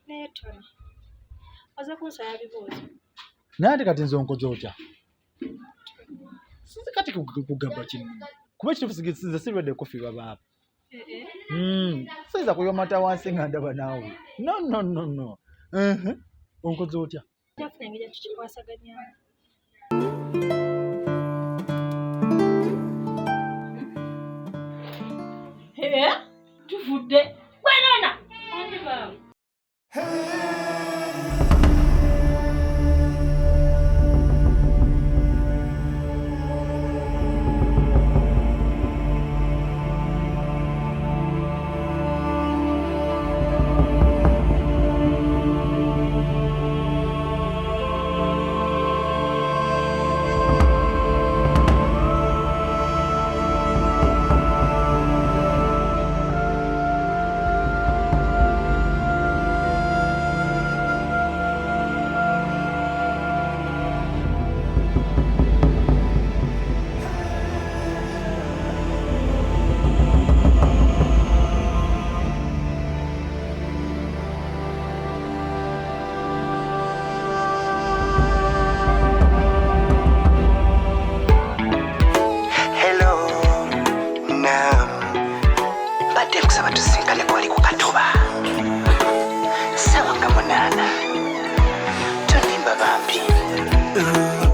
naye Tony oza kunsaba bibuuzo nandi kati nze onkoze otya sinze kati kugamba kino kuba ekituufu nze sirwadde kufiirwa baaba sinza kuyomata wansi nga ndaba naawe no onkoze otya jafuna engeri tukikwasaganyamu tuvudde bwenona andi baawe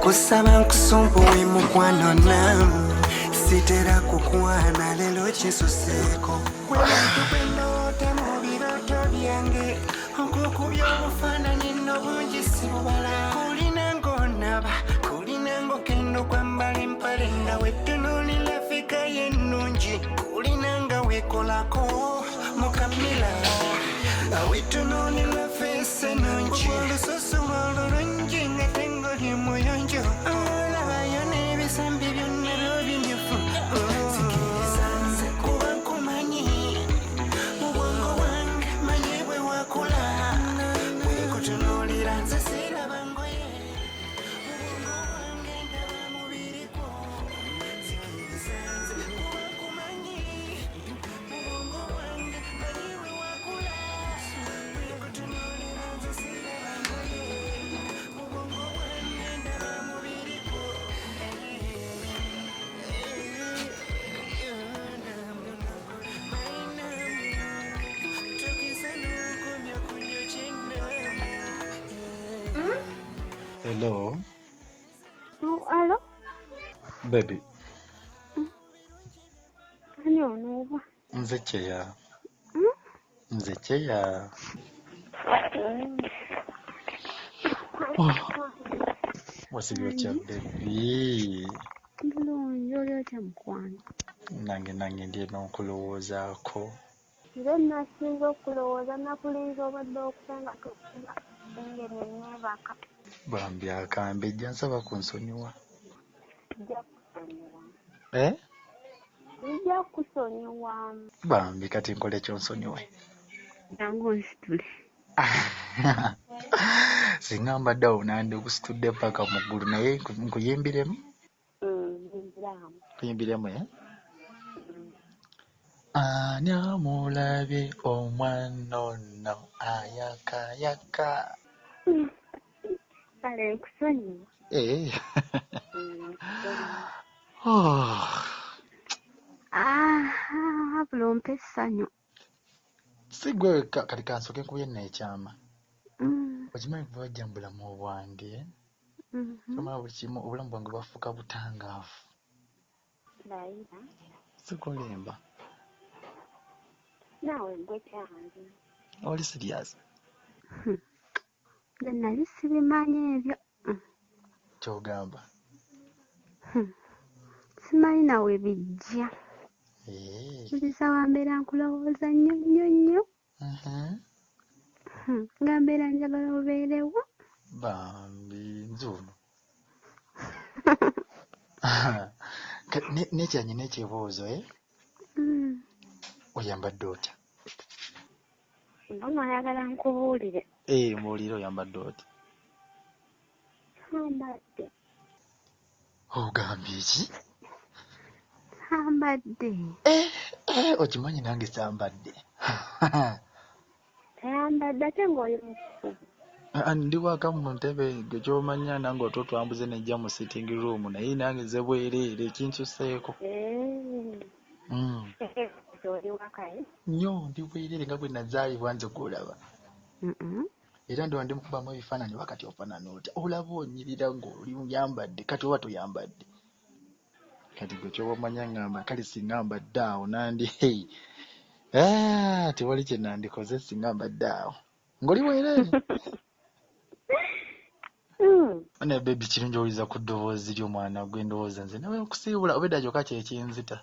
kusaba nkusumbuwe mukwano namu sitera kukwana lelo kinsuseeko kwebantu bwenota mu birooto byange okukubya obufaananyi n'obungi si bubala kulina ng'onaba kulina ng'okendo kwambala empale nga wettunuulira fika y'ennungi kulina nga weekolako mukamira nga wettunuulira feesi ennungi olususu olulungi nga tengoli muyonjo olabayo n'ebisambi byonna by'obinyifu sikiriza nze kuba nkumanyi mu bwongo bwange manyi bwe wakula bwekutunuulira nze siraba ngoye mu bwongo bwange ndaba mubiri gwo sikiriza nze kuba nkumanyi mu bwongo bwange manyi bwe wakula bwekutunuulira nze siraba ngoye mu bwongo bwange ndaba mubiri gwo Hello Hello? baby Ani onooba? nze kyeya nze kyeya wasibye otya baby Bulungi oli otya mukwano? nange ndi n'okulowoozaako Nze nasinza okulowooza nakulinza obadde okusenga tusinga engeri enneebaka. bambi akambe ejja nsaba kunsonyiwa Nja kusonyiwa. Nja kusonyiwa. bambi kati nkole kyonsonyiwe Jangu onsitule. singa mbadde awo nandi kusitudde paka mu ggulu naye nkuyimbiremu Nziramu. kuyimbiremu ani amulabye omwana ono ayakayaka Kale nkusonyiwa. Wabula ompa essanyu. si gwe kati kansoke nkuye neekyama okimanyi kuba wajja mu bulamu bwange somala buli kimu obulamu bwange bwafuuka butangaavu Layira. sikolimba Naawe gwe kyange. oli sirias Nze nali sibimanyi ebyo. kyogamba Simanyi nawe bijja. Nziza wambeera nkulowooza nnyo. Nga mbeera njagala obeerewo. bambi nzuuno nekyanye n'ekibuuzo oyambadde otya Mbona oyagala nkubuulire. muwulire oyambadde otya Sambadde. ogambye ki Sambadde. okimanyi nange sambadde ayambadde ate ng'oli mu kkubo. Ndi waka mu ntebe gwe ky'omanya nange otwo twambuze nejja mu sitting room naye nange nze bwereere kinsuseeko. Oli wakaye? Nnyo ndi bwereere nga bwe nazaalibwa nze gw'olaba. Era ndi wandi mukubamu ebifaananyi wakati ofaanana otya olaba onyirira ng'oli yambadde kati oba toyambadde. Kati gwe ky'oba omanya ngamba kale singa mbadde awo nandi tewali kye nandikoze singa mbadde awo ng'oli bwereere. Ne bebi kirungi owuliza ku ddoboozi ly'omwana gwe ndowooza nze nawe okusiibula obedda kyokka kyekinzita.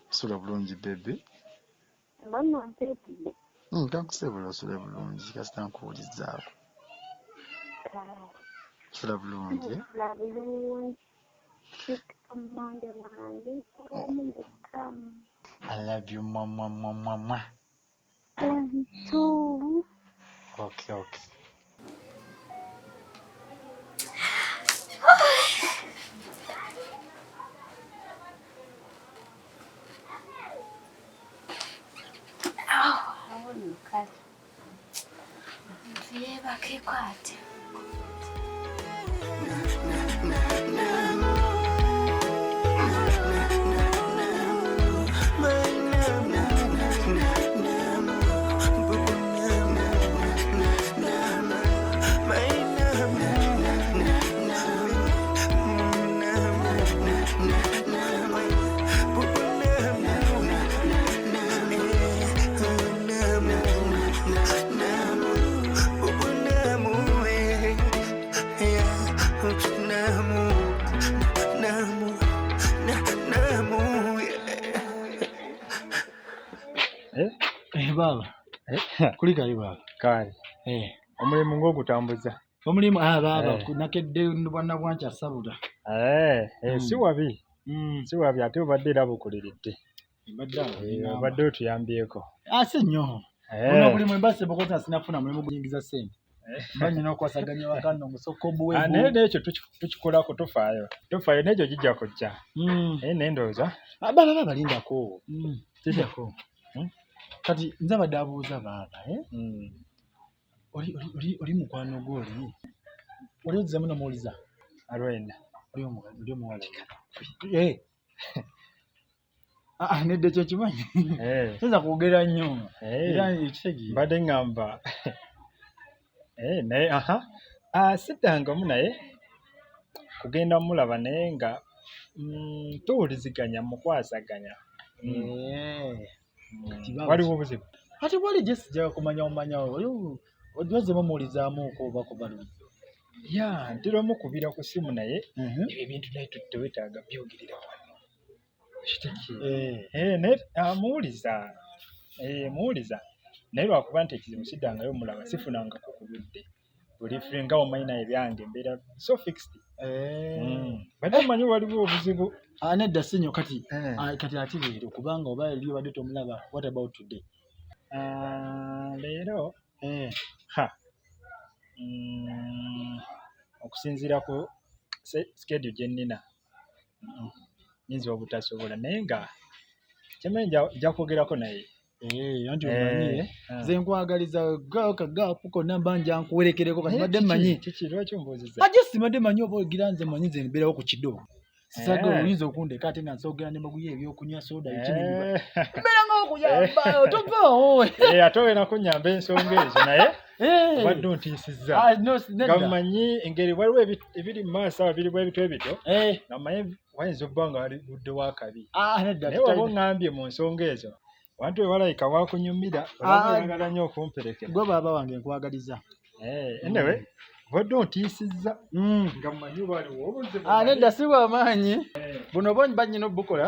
Sula bulungi bebi. Kankusiibula osule bulungi kasita nkuwulizzaako. Sula bulungi. I love you mama mama. Love you too. Okay. Baba. Kuli kali baba. Kale. Omulimu ng'ogutambuza. Omulimu baba nakedde bwana bwanca sabuta. Si wabi. Si wabi ate obadde era bukuliridde. Obadde otuyambyeko. Si nnyo. Omulimu embase bokota sinafuna mulimu guyingiza ssente. Banyina okwasaganya wakano musoko obuweevu. Naye n'ekyo tukikolako tofaayo. Tofaayo n'ekyo kijja kujja. Naye nendowooza. Baba balindako. Kijjako. Kati nze abadde abuuza baba oli mukwano gw'oli oli ozzemu n'omuwuliza Alwenda oli omuwala nedde ekyo kimanyi soza kwogera nnyo era ekitegi mbadde ŋŋamba naye siddangamu naye kugenda mulaba naye nga tuwuliziganya mukwasaganya. Waliwo obuzibu ate bwali gye sijja kumanya oddwazemu omuwulizaamuuko oba kubalumi ntera omukubira ku simu naye ebyo ebintu naye tewetaaga byogerera wano kiteki naye muwuliza naye lwakuba nti ekizibu siddangayo mulaba sifunangako ku budde buli ffe nga omanyi ebyange embeera so fixed badde omanyi waliwo obuzibu. Nedda sinyo kati ati leero kubanga oba eri obadde tomulaba what about today? Leero okusinziira ku schedule gye nnina nyinza obutasobola naye nga kimanyi nja kwogerako naye anti omanyi nze nkwagaliza kagaapu konna mba nja nkuwerekereko kati badde mmanyi kiki lwaki ombuuziza aje simadde manyi oba ogira nze manyi nze mbeerawo ku kido sisaga oyinza okundeka ate nga nsogera ne maguye ebyokunywa soda ekiniba mbeera ng'okuyamba otopaawo ate owena kunnyamba ensonga ezo naye obadde ontiisizza nga mmanyi engeri waliwo ebiri mu maaso awo biri bwebito ebito nga mmanyi wayinza obba nga wali budde wakabi naye waba oŋŋambye mu nsonga ezo abantu wewalayika wakunyumira olabuyagala nnyo okumperekera gwe baaba wange nkwagaliza enewe obadde ontiisizza nga mmanyi waliwo obuzibu nedda si bw'amaanyi buno bonyi bannyina obukola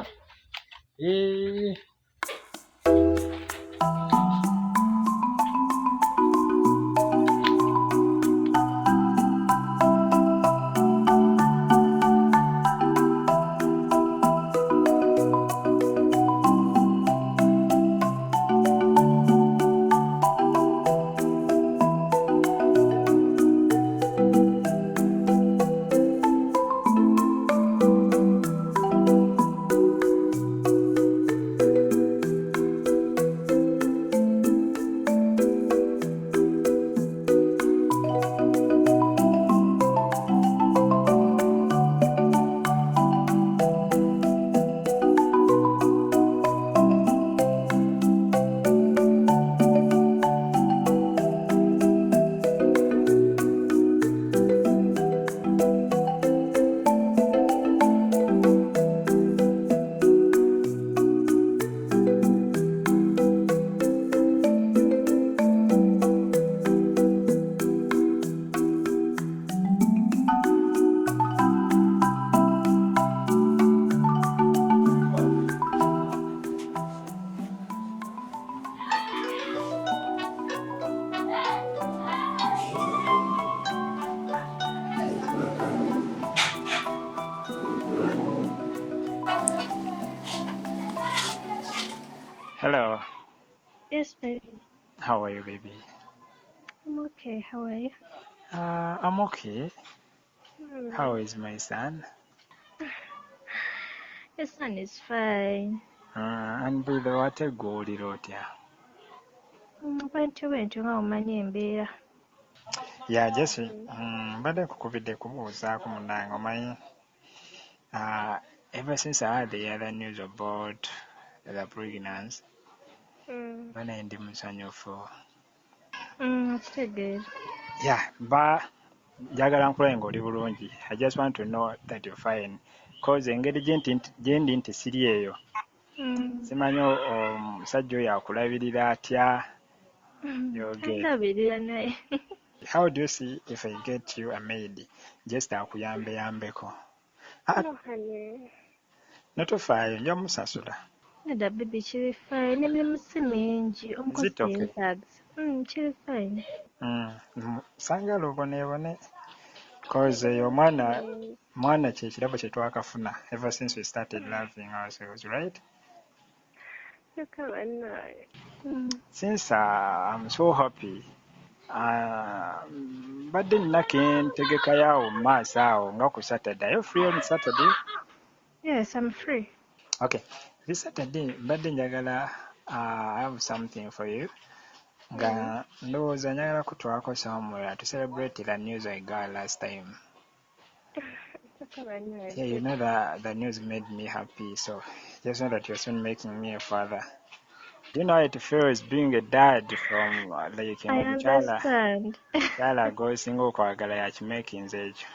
Yes, baby. How are you, baby? I'm okay. How are you? I'm okay. How Hmm. is my son? Your son is fine. And by the water go otya? Bantu nga omanyi embeera. Yeah, just mbadde nkukubidde kubuuzaako munnange omanyi. Ever since I had the other news about the pregnancy, bana ndi musanyufu. Kitegeera. Yeah, njagala nkulabe ng'oli bulungi. I just want to know that you're fine. Cause engeri gye ndi nti siri eyo. Simanyi omusajja oyo akulabirira atya. Andabirira naye. How do you see if I get you a maid? Just akuyambeko. No, honey. Notofaayo nja musasula. Nedda baby kiri fine. N'emirimu si mingi. Omukozi Is it okay? yentaagisa. Kiri fine. Sangala oboneebone. Cause eyo mwana kye kirabo kye twakafuna ever since we started loving ourselves, right? Look at my nose. Since I'm so happy, mbadde nina kentegekayo awo mu maaso awo nga ku Saturday. Are you free on Saturday? Yes, I'm free. Okay. This Saturday mbadde njagala I have something for you. Nga ndowooza njagala kutwalako somewhere to celebrate the news I got last time. Look at my nose. Yeah, you know that the news made me happy, so just know that you're soon making me a father. Do you know how it feels being a dad from like I understand. Chala gosinga okwagala yakimakinze ekyo.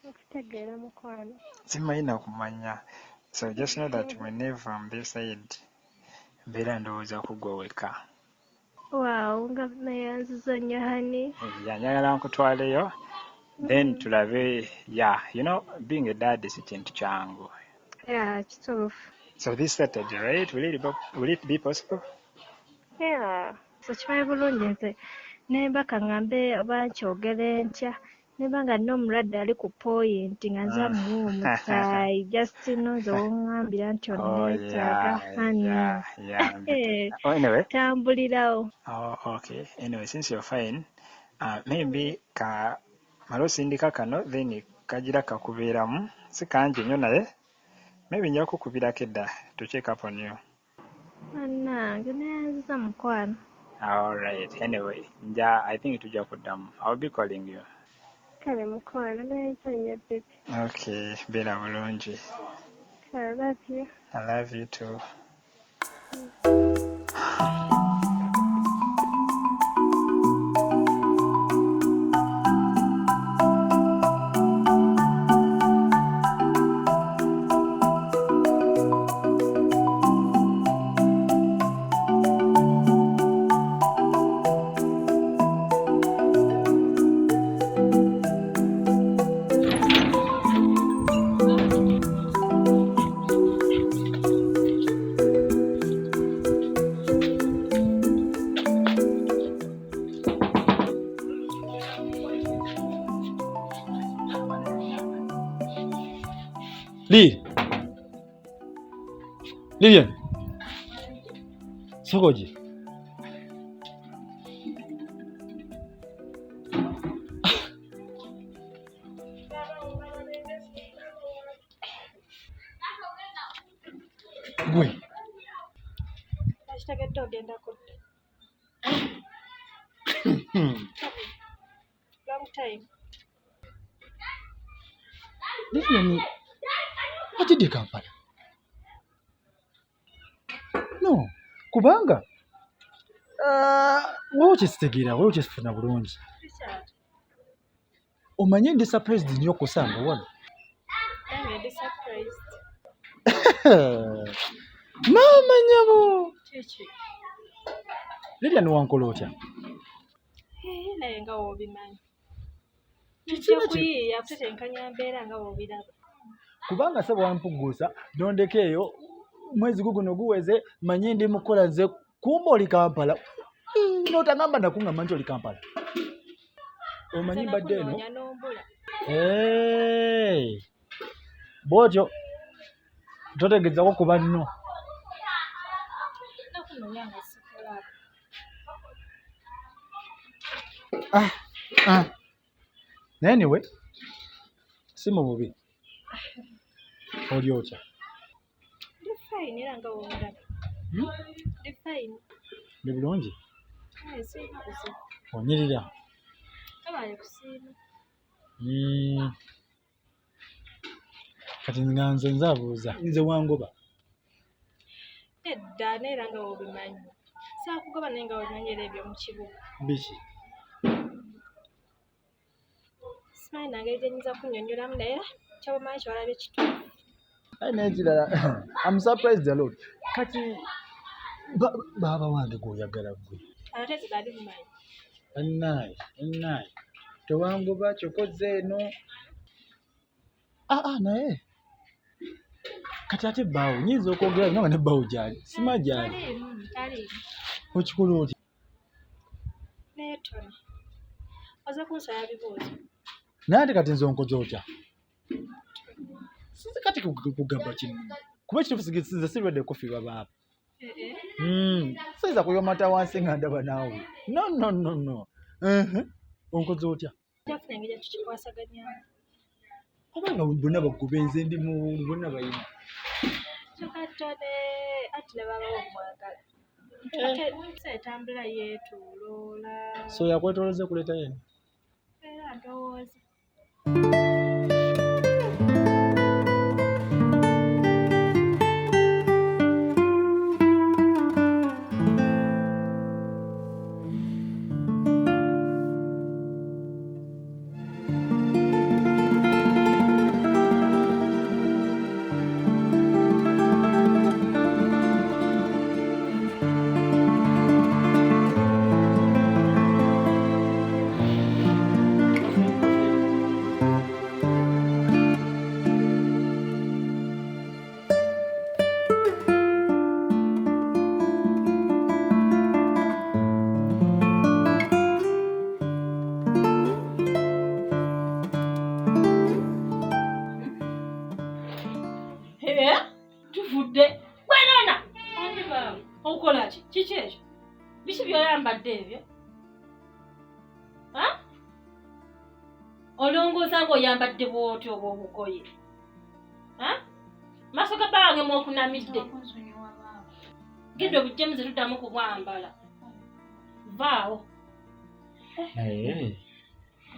Okutegeera mukwano. Simanyi na kumanya. So just know that whenever I'm this side, mbeera ndowooza kugwa weka. Wow, nga nayanziza nnyo honey. Yeah, njagala nkutwaleyo. Then tulabe, yeah, you know, being a dad is kintu kyangu. Yeah, kituufu. So this Saturday, right? Will it be possible? Yeah. So kibaye bulungi nze nembaka ngambe oba nkyogere ntya nemba nga nina omulwadde ali ku point nga nze amuwa omusaayi just nze woŋŋambira nti onneetaaga honey. Yeah. Oh, anyway. Tambulirawo. Oh, okay. Anyway, since you're fine, maybe malo sindika kano then kagira kakubeeramu si kangi nnyo naye maybe nja kukubirako edda to check up on you. Nange nayanziza mukwano. All right. Anyway, I think tujja kuddamu. I'll be calling you. Kale mukwano nayanziza nnyo baby. Okay, beera bulungi. I love you. I love you too. Lilian, sokoje? Gwe. Nakitegedde ogenda kudda. Long time. Lilian, atidde Kampala? No, kubanga wowe kyesitegeera, wowe kyesifuna bulungi. Richard. Omanye ndi surprised nnyo okusanga wano. Nange ndi surprised. Maama nnyabo. Kiki? Lilian wankola otya? Naye nga w'obimanyi. Kiki kuyiiya kutetenkanya mbeera nga w'obiraba. Kubanga sebo wampugguusa nondeka eyo mwezi guno guweze manye ndi mukola nze kumba oli Kampala. N'otangamba nakungamba nti oli Kampala. Omanyi mbadde eno? Bw'otyo totegeezako kuba nno. Nakunoonya nga sikulaba. Anyway, si mu bubi. Oli otya? Fine era nga wondaba. Fine. Ndi bulungi? Siina kuzibu. Onyirira? Tabaye kusiima. Kati nga nze nzaabuuza. Nze wangoba. Edda neera nga wobimanyi. Saakugoba naye nga wenyonyera ebyo mu kibuga. Biki? Simanyi nange gye nnyinza kunnyonnyolamu naye kyobumanyi kyolabye kituufu. Ayi naye kirala, I'm surprised a lot. Kati baaba wange gw'oyagala ggwe. Ate zibali bumanyi. Ennaye. Tewangoba kyokoze eno. Naye. Kati ate bbaawo nyinza okwogera nga ne bbaawo gyali. Sima gyali. Taliimu. Okikola otya? Naye tono. Oza kunsala bibuuzo. Naye ate kati nze onkoze otya? Sinze kati kugamba kimu. Kuba ekituufu nze sirwadde kufiirwa baaba. Siyinza kuyomata wansi nga ndaba naawe. No. Onkoze otya? Jafuna engeri tukikwasaganyamu. Kubanga bonna bagoba enze ndi mu bonna bayina. Kyokatone ati ne baba omwagala. Ate etambula yeetuuloola. So yakwetoloze kuleeta yena? Era ndowooza. Tuvudde. Bwenana! Andi baawe. Okola ki? Kiki ekyo? Biki by'oyambadde ebyo? Olongoosa ng'oyambadde bw'otyo obwo obugoye. Maaso ga bbange mw'okunamidde. Genda obujjemuze tuddamu kubwambala. Vaawo.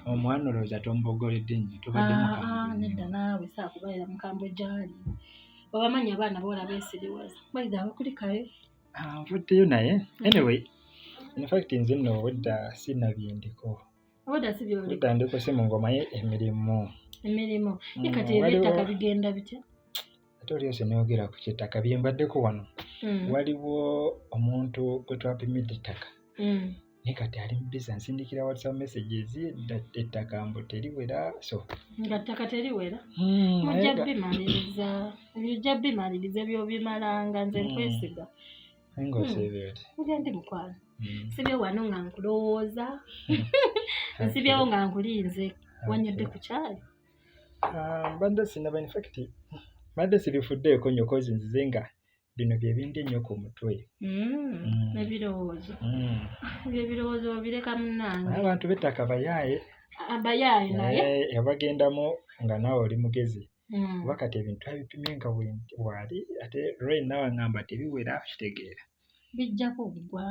Omwana olowooza tombogoledde nnyo tobadde mukambwe. Nedda naawe saakubalira mukambwe gyali. Obamanyi abaana boola beesiriwaza. Bayiga abakulikayo. Nvuddeyo naye. Anyway, in fact nze nno obudda sinabindiko. Obudda si byoli. Obudda ndiko si mu ngoma ye emirimu. Emirimu. Kati eby'ettaka bigenda bitya? Ate oli yose neeyogera ku ky'ettaka bye mbaddeko wano. Waliwo omuntu gwe twapimidde ettaka. Naye kati ali mu bizinensi nsindikira WhatsApp messages ettaka mbu teriwera so. Nga ttaka teriwera? Mujja bimaliriza. Ebijja bimaliriza by'obimalanga nze nkwesiga. Ng'oseebye oti? Nze ndi mukwano. Nsibyewo wano nga nkulowooza. Nsibyewo nga nkulinze. Wanyudde ku kyayi? Mbadde sinaba in fact mbadde sirifuddeeko nnyo kozi nzize nga bino bye bindi ennyo ku mutwe. Ebirowoozo. Ebyo ebirowoozo babireka munnange. Abantu b'ettaka bayaaye. Abayaaye naye? Yabagendamu nga naawe oli mugezi. Kuba kati ebintu abipimye nga bwali ate right now ngamba tebiwera kitegeera. Bijja kuggwa.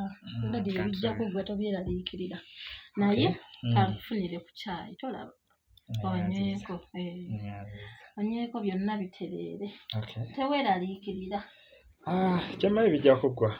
Ndabye bijja kuggwa tobyeraliikirira. Naye kankufunire ku kyayi tolaba. Onyweko. Onyweko byonna bitereere. Teweeraliikirira. Kyamala bijja kuggwa.